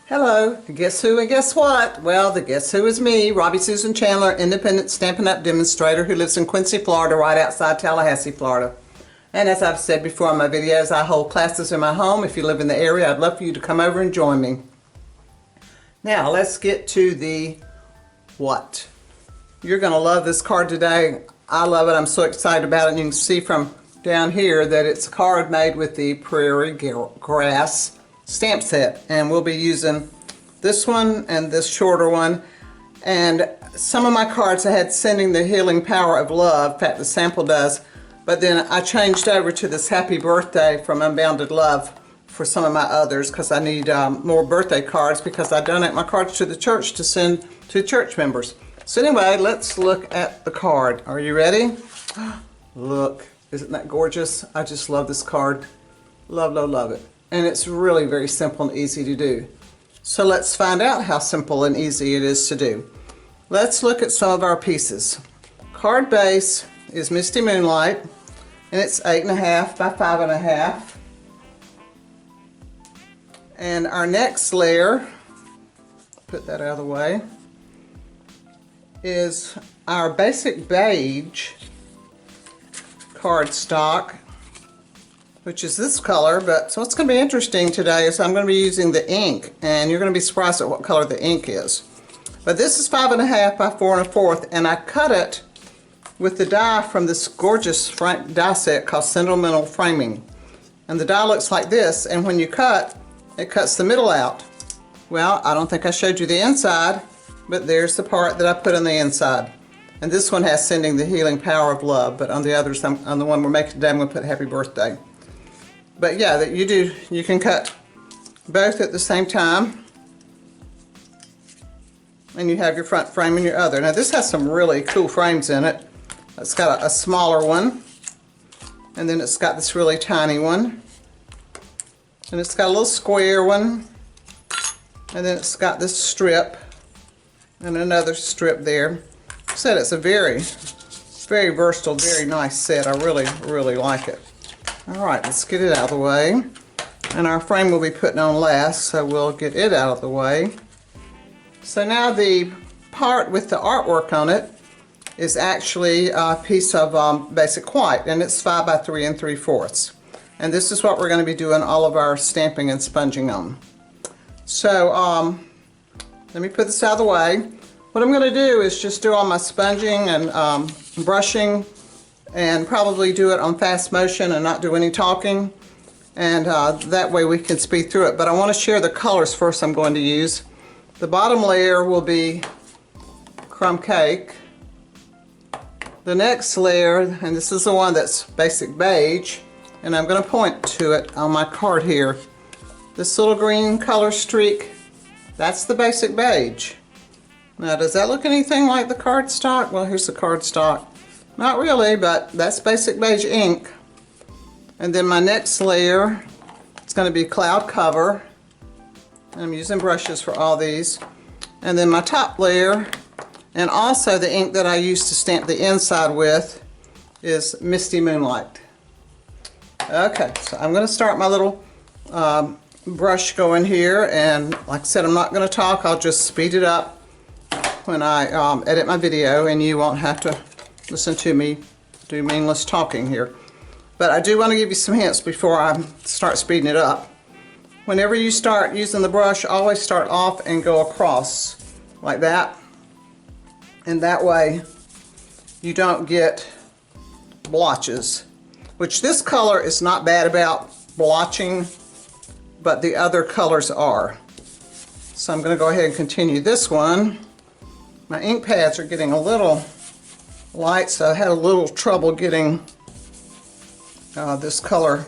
Hello, guess who and guess what? Well, the guess who is me, Robbie Susan Chandler, independent Stampin' Up! Demonstrator who lives in Quincy, Florida, right outside Tallahassee, Florida. And as I've said before in my videos, I hold classes in my home. If you live in the area, I'd love for you to come over and join me. Now, let's get to the what. You're going to love this card today. I love it. I'm so excited about it. And you can see from down here that it's a card made with the Prairie Grass stamp set, and we'll be using this one and this shorter one. And some of my cards I had Sending the Healing Power of Love. In fact, the sample does. But then I changed over to this Happy Birthday from Unbounded Love for some of my others because I need more birthday cards because I donate my cards to the church to send to church members. So anyway, let's look at the card. Are you ready? Look, isn't that gorgeous? I just love this card. Love, love, love it. And it's really very simple and easy to do. So let's find out how simple and easy it is to do. Let's look at some of our pieces. Card base is Misty Moonlight, and it's 8.5 by 5.5. And our next layer, put that out of the way, is our basic beige cardstock, which is this color. But so what's going to be interesting today is I'm going to be using the ink, and you're going to be surprised at what color the ink is. But this is 5.5 by 4 1/4, and I cut it with the die from this gorgeous die set called Sentimental framing. And the die looks like this, and when you cut, it cuts the middle out. Well, I don't think I showed you the inside, but there's the part that I put on the inside. And this one has Sending the Healing Power of Love, but on the others, on the one we're making today, I'm going to put Happy Birthday. But yeah, that you can cut both at the same time. And you have your front frame and your other. Now this has some really cool frames in it. It's got a smaller one, and then it's got this really tiny one, and it's got a little square one, and then it's got this strip and another strip there. Like I said, it's a very, very versatile, very nice set. I really, really like it. All right, let's get it out of the way. And our frame we'll be putting on last, so we'll get it out of the way. So now the part with the artwork on it is actually a piece of basic white, and it's 5 by 3 3/4. And this is what we're going to be doing all of our stamping and sponging on. So let me put this out of the way. What I'm going to do is just do all my sponging and brushing, and probably do it on fast motion and not do any talking, and that way we can speed through it. But I want to share the colors first I'm going to use. The bottom layer will be crumb cake. The next layer, and this is the one that's basic beige, and I'm going to point to it on my card here. This little green color streak, that's the basic beige. Now, does that look anything like the cardstock? Well, here's the cardstock. Not really, but that's basic beige ink. And then my next layer, it's going to be cloud cover. I'm using brushes for all these. And then my top layer, and also the ink that I used to stamp the inside with, is Misty Moonlight. Okay, so I'm going to start my little brush going here, and like I said, I'm not going to talk. I'll just speed it up when I edit my video, and you won't have to listen to me do meaningless talking here. But I do want to give you some hints before I start speeding it up. Whenever you start using the brush, always start off and go across like that. And that way you don't get blotches, which this color is not bad about blotching, but the other colors are. So I'm going to go ahead and continue this one. My ink pads are getting a little light, so I had a little trouble getting this color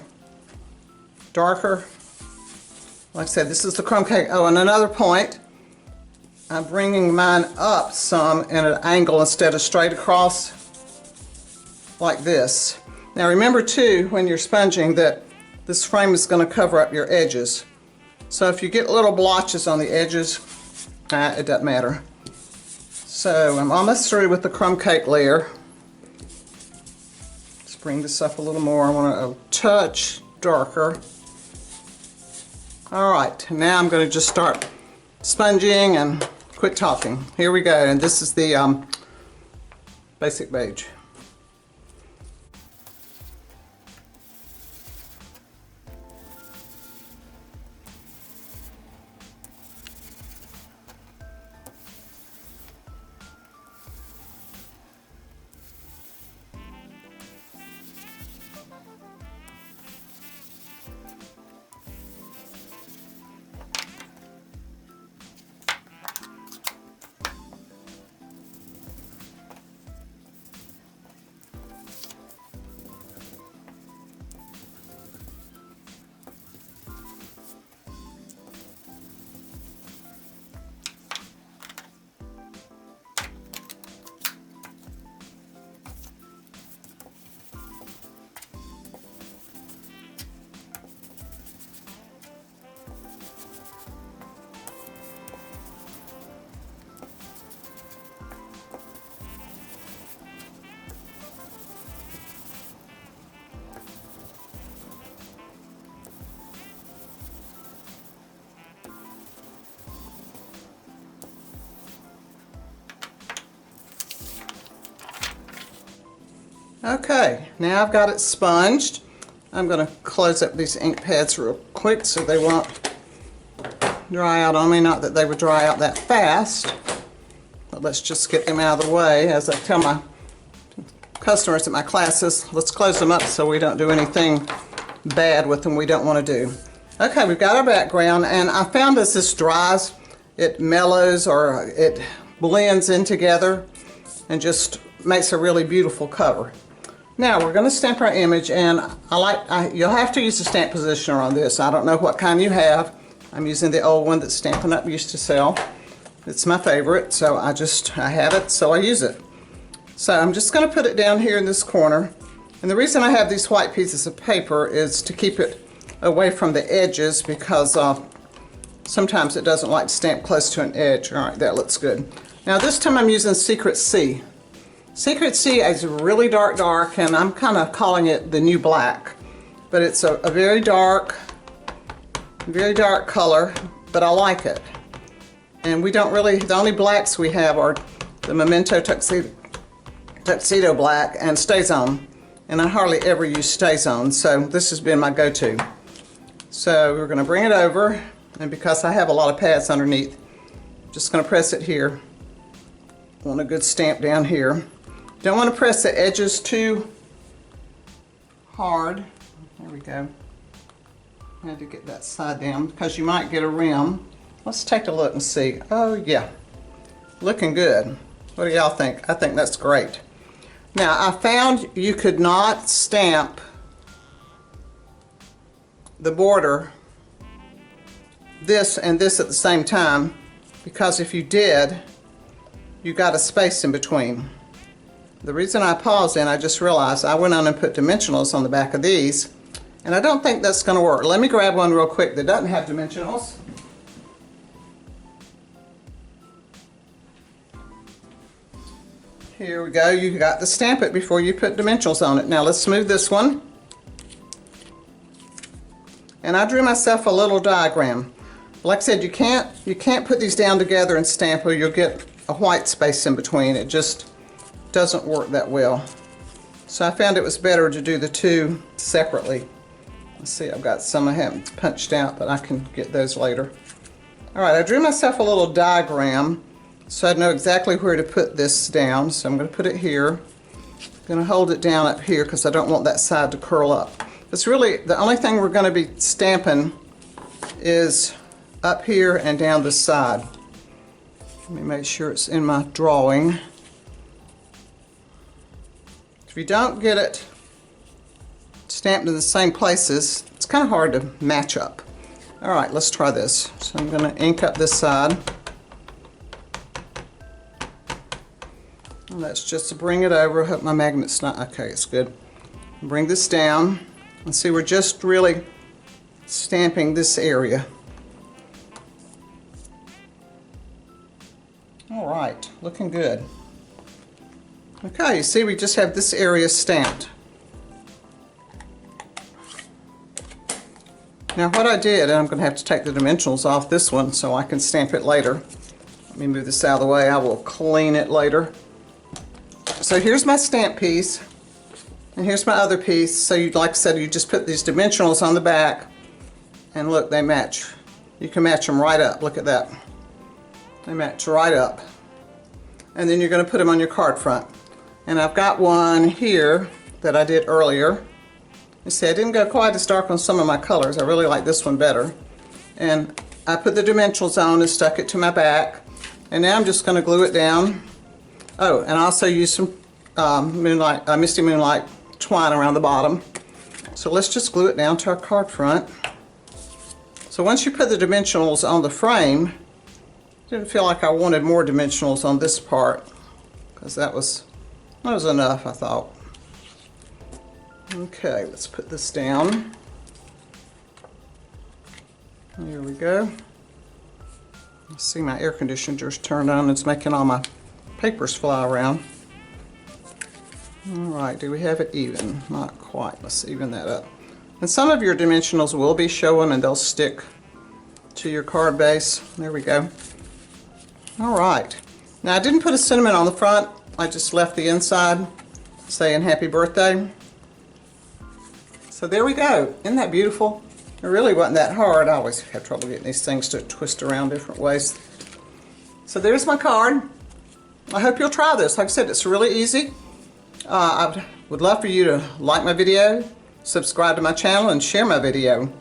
darker. Like I said, this is the crumb cake. Oh, and another point, I'm bringing mine up some at an angle instead of straight across like this. Now remember too, when you're sponging, that this frame is going to cover up your edges. So if you get little blotches on the edges, it doesn't matter. So I'm almost through with the crumb cake layer. Let's bring this up a little more. I want a touch darker. Alright, now I'm going to just start sponging and quit talking. Here we go, and this is the basic beige. Okay, now I've got it sponged. I'm going to close up these ink pads real quick so they won't dry out on me. Not that they would dry out that fast, but let's just get them out of the way. As I tell my customers at my classes, let's close them up so we don't do anything bad with them we don't want to do. Okay, we've got our background, and I found as this dries, it mellows or it blends in together and just makes a really beautiful cover. Now we're going to stamp our image, and you'll have to use a stamp positioner on this. I don't know what kind you have. I'm using the old one that Stampin' Up! Used to sell. It's my favorite, so I have it, so I use it. So I'm just going to put it down here in this corner, and the reason I have these white pieces of paper is to keep it away from the edges, because sometimes it doesn't like to stamp close to an edge. All right, that looks good. Now this time I'm using Secret C. Secret C is really dark, and I'm kind of calling it the new black. But it's a very dark color, but I like it. And we don't really, the only blacks we have are the Memento Tuxedo Black and StayZone. And I hardly ever use StayZone, so this has been my go-to. So we're going to bring it over, and because I have a lot of pads underneath, I'm just going to press it here. Want a good stamp down here. Don't want to press the edges too hard. There we go. I had to get that side down because you might get a rim. Let's take a look and see. Oh yeah, looking good. What do y'all think? I think that's great. Now I found you could not stamp the border this and this at the same time, because if you did, you got a space in between. The reason I paused, and I just realized I went on and put dimensionals on the back of these, and I don't think that's going to work. Let me grab one real quick that doesn't have dimensionals. Here we go. You got to stamp it before you put dimensionals on it. Now let's smooth this one. And I drew myself a little diagram. Like I said, you can't put these down together and stamp, or you'll get a white space in between. It just doesn't work that well. So I found it was better to do the two separately. Let's see, I've got some I haven't punched out, but I can get those later. All right, I drew myself a little diagram so I know exactly where to put this down. So I'm going to put it here. I'm going to hold it down up here because I don't want that side to curl up. It's really, the only thing we're going to be stamping is up here and down this side. Let me make sure it's in my drawing. If you don't get it stamped in the same places, it's kind of hard to match up. All right, let's try this. So I'm going to ink up this side. And let's just bring it over. I hope my magnet's not, okay, it's good. Bring this down, and see, we're just really stamping this area. All right, looking good. Okay, you see, we just have this area stamped. Now what I did, and I'm going to have to take the dimensionals off this one so I can stamp it later. Let me move this out of the way. I will clean it later. So here's my stamp piece, and here's my other piece. So you, like I said, you just put these dimensionals on the back, and look, they match. You can match them right up. Look at that. They match right up. And then you're going to put them on your card front. And I've got one here that I did earlier. You see, I didn't go quite as dark on some of my colors. I really like this one better. And I put the dimensionals on and stuck it to my back. And now I'm just going to glue it down. Oh, and I also used some Misty Moonlight twine around the bottom. So let's just glue it down to our card front. So once you put the dimensionals on the frame, I didn't feel like I wanted more dimensionals on this part, because that was enough, I thought. Okay, let's put this down. There we go. I see my air conditioner just turned on. It's making all my papers fly around. Alright, do we have it even? Not quite. Let's even that up. And some of your dimensionals will be showing and they'll stick to your card base. There we go. Alright. Now I didn't put a sentiment on the front. I just left the inside saying happy birthday. So there we go. Isn't that beautiful? It really wasn't that hard. I always have trouble getting these things to twist around different ways. So there's my card. I hope you'll try this. Like I said, it's really easy. I would love for you to like my video, subscribe to my channel, and share my video.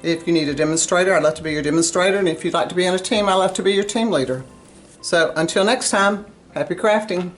If you need a demonstrator, I'd love to be your demonstrator. And if you'd like to be on a team, I'd love to be your team leader. So until next time, happy crafting.